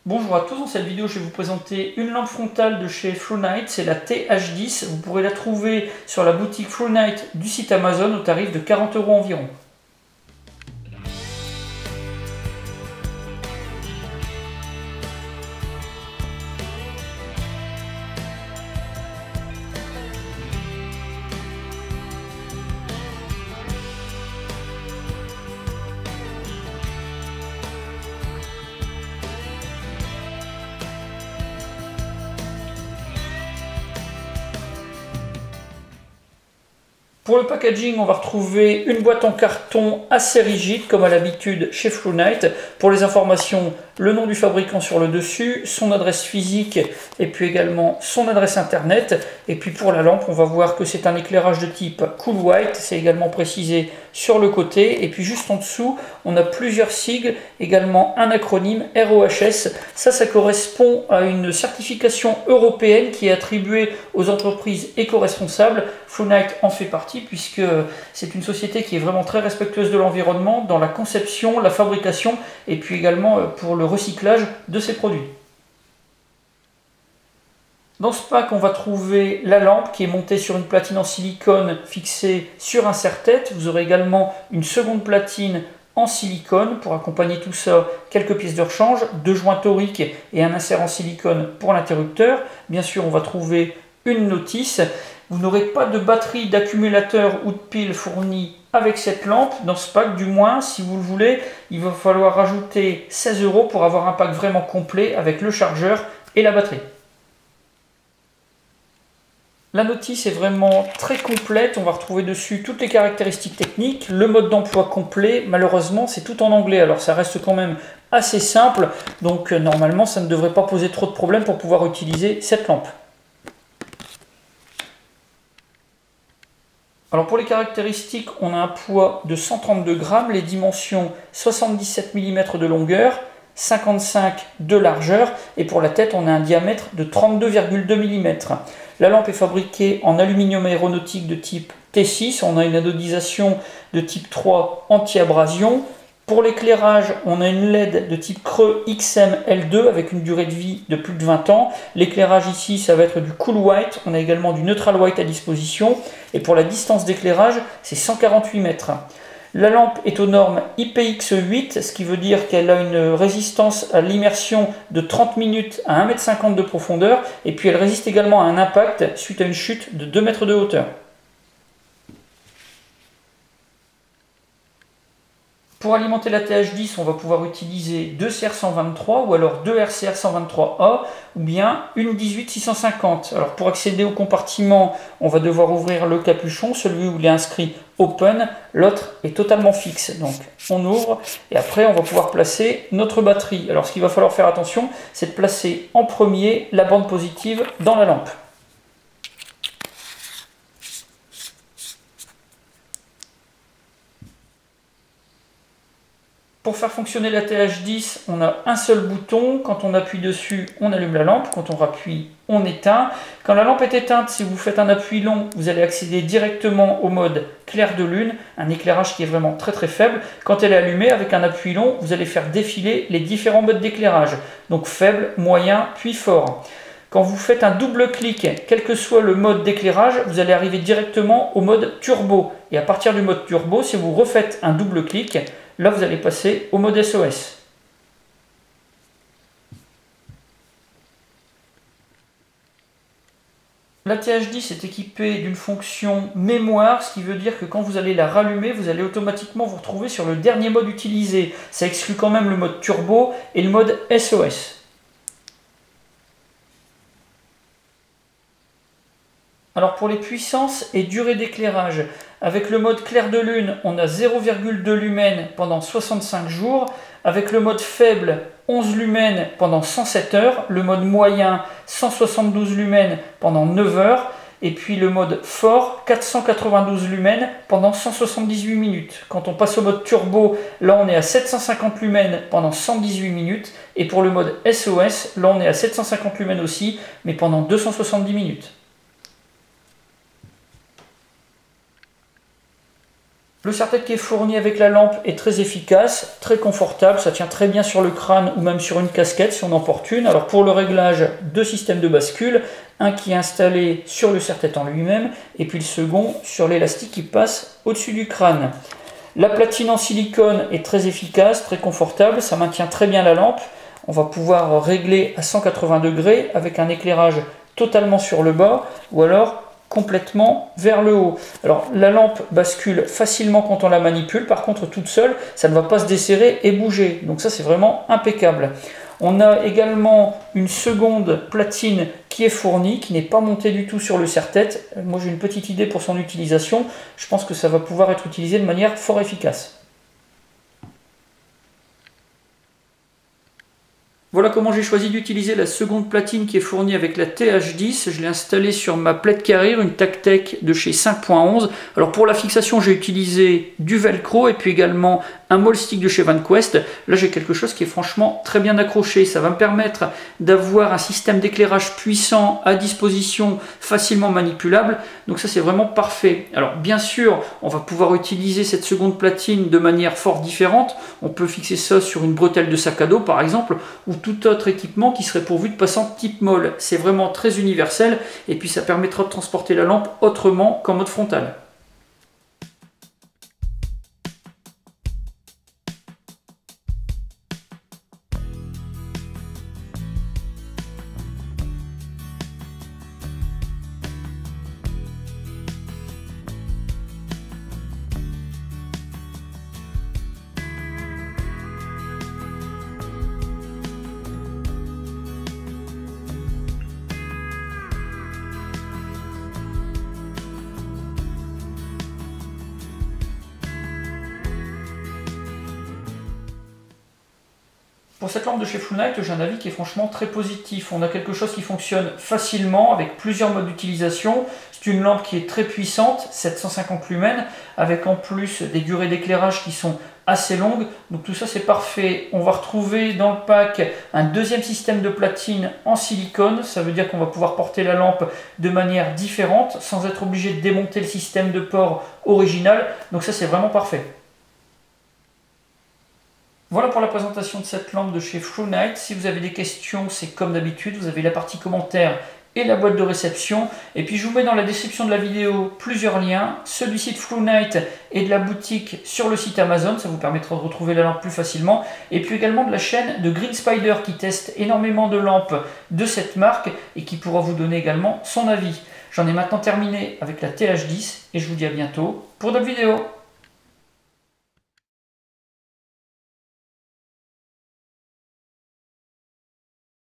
Bonjour à tous, dans cette vidéo je vais vous présenter une lampe frontale de chez Flownight, c'est la TH10. Vous pourrez la trouver sur la boutique Flownight du site Amazon au tarif de 40 € environ. Pour le packaging, on va retrouver une boîte en carton assez rigide, comme à l'habitude chez Flownight. Pour les informations, le nom du fabricant sur le dessus, son adresse physique et puis également son adresse internet. Et puis pour la lampe, on va voir que c'est un éclairage de type Cool White, c'est également précisé sur le côté. Et puis juste en dessous, on a plusieurs sigles, également un acronyme ROHS. Ça correspond à une certification européenne qui est attribuée aux entreprises éco-responsables. Flownight en fait partie puisque c'est une société qui est vraiment très respectueuse de l'environnement dans la conception, la fabrication et puis également pour le recyclage de ses produits. Dans ce pack, on va trouver la lampe qui est montée sur une platine en silicone fixée sur un serre-tête. Vous aurez également une seconde platine en silicone pour accompagner tout ça, quelques pièces de rechange, deux joints toriques et un insert en silicone pour l'interrupteur. Bien sûr, on va trouver une notice. Vous n'aurez pas de batterie, d'accumulateur ou de pile fournie avec cette lampe. Dans ce pack, du moins, si vous le voulez, il va falloir rajouter 16 € pour avoir un pack vraiment complet avec le chargeur et la batterie. La notice est vraiment très complète, on va retrouver dessus toutes les caractéristiques techniques, le mode d'emploi complet. Malheureusement c'est tout en anglais, alors ça reste quand même assez simple, donc normalement ça ne devrait pas poser trop de problèmes pour pouvoir utiliser cette lampe. Alors pour les caractéristiques, on a un poids de 132 grammes, les dimensions 77 mm de longueur, 55 de largeur, et pour la tête on a un diamètre de 32,2 mm. La lampe est fabriquée en aluminium aéronautique de type T6, on a une anodisation de type 3 anti-abrasion. Pour l'éclairage, on a une LED de type creux XM-L2 avec une durée de vie de plus de 20 ans. L'éclairage ici, ça va être du Cool White, on a également du Neutral White à disposition. Et pour la distance d'éclairage, c'est 148 mètres. La lampe est aux normes IPX8, ce qui veut dire qu'elle a une résistance à l'immersion de 30 minutes à 1,50 m de profondeur. Et puis elle résiste également à un impact suite à une chute de 2 mètres de hauteur. Pour alimenter la TH10, on va pouvoir utiliser deux CR123 ou alors deux RCR123A ou bien une 18650. Alors pour accéder au compartiment, on va devoir ouvrir le capuchon, celui où il est inscrit Open, l'autre est totalement fixe. Donc on ouvre et après on va pouvoir placer notre batterie. Alors ce qu'il va falloir faire attention, c'est de placer en premier la bande positive dans la lampe. Pour faire fonctionner la TH10, on a un seul bouton. Quand on appuie dessus, on allume la lampe. Quand on rappuie, on éteint. Quand la lampe est éteinte, si vous faites un appui long, vous allez accéder directement au mode clair de lune, un éclairage qui est vraiment très très faible. Quand elle est allumée, avec un appui long, vous allez faire défiler les différents modes d'éclairage. Donc faible, moyen, puis fort. Quand vous faites un double clic, quel que soit le mode d'éclairage, vous allez arriver directement au mode turbo. Et à partir du mode turbo, si vous refaites un double clic, là vous allez passer au mode SOS. La TH10 est équipée d'une fonction mémoire, ce qui veut dire que quand vous allez la rallumer, vous allez automatiquement vous retrouver sur le dernier mode utilisé. Ça exclut quand même le mode turbo et le mode SOS. Alors pour les puissances et durée d'éclairage, avec le mode clair de lune, on a 0,2 lumens pendant 65 jours. Avec le mode faible, 11 lumens pendant 107 heures. Le mode moyen, 172 lumens pendant 9 heures. Et puis le mode fort, 492 lumens pendant 178 minutes. Quand on passe au mode turbo, là on est à 750 lumens pendant 118 minutes. Et pour le mode SOS, là on est à 750 lumens aussi, mais pendant 270 minutes. Le serre-tête qui est fourni avec la lampe est très efficace, très confortable, ça tient très bien sur le crâne ou même sur une casquette si on en porte une. Alors pour le réglage, deux systèmes de bascule, un qui est installé sur le serre-tête en lui-même et puis le second sur l'élastique qui passe au-dessus du crâne. La platine en silicone est très efficace, très confortable, ça maintient très bien la lampe. On va pouvoir régler à 180 degrés avec un éclairage totalement sur le bas ou alors complètement vers le haut. Alors la lampe bascule facilement quand on la manipule, par contre toute seule, ça ne va pas se desserrer et bouger. Donc ça c'est vraiment impeccable. On a également une seconde platine qui est fournie, qui n'est pas montée du tout sur le serre-tête. Moi j'ai une petite idée pour son utilisation, je pense que ça va pouvoir être utilisé de manière fort efficace. Voilà comment j'ai choisi d'utiliser la seconde platine qui est fournie avec la TH10. Je l'ai installée sur ma plaide carrière, une Tactec de chez 5.11. Alors pour la fixation, j'ai utilisé du velcro et puis également un maul stick de chez VanQuest. Là, j'ai quelque chose qui est franchement très bien accroché. Ça va me permettre d'avoir un système d'éclairage puissant à disposition, facilement manipulable. Donc ça, c'est vraiment parfait. Alors bien sûr, on va pouvoir utiliser cette seconde platine de manière fort différente. On peut fixer ça sur une bretelle de sac à dos, par exemple, ou tout autre équipement qui serait pourvu de passants type molle. C'est vraiment très universel et puis ça permettra de transporter la lampe autrement qu'en mode frontal. Pour cette lampe de chez Flownight, j'ai un avis qui est franchement très positif. On a quelque chose qui fonctionne facilement avec plusieurs modes d'utilisation. C'est une lampe qui est très puissante, 750 lumens, avec en plus des durées d'éclairage qui sont assez longues. Donc tout ça c'est parfait. On va retrouver dans le pack un deuxième système de platine en silicone. Ça veut dire qu'on va pouvoir porter la lampe de manière différente sans être obligé de démonter le système de port original. Donc ça c'est vraiment parfait. Voilà pour la présentation de cette lampe de chez Flownight. Si vous avez des questions, c'est comme d'habitude, vous avez la partie commentaires et la boîte de réception. Et puis je vous mets dans la description de la vidéo plusieurs liens, celui-ci de Flownight et de la boutique sur le site Amazon, ça vous permettra de retrouver la lampe plus facilement. Et puis également de la chaîne de Green Spider qui teste énormément de lampes de cette marque et qui pourra vous donner également son avis. J'en ai maintenant terminé avec la TH10 et je vous dis à bientôt pour d'autres vidéos.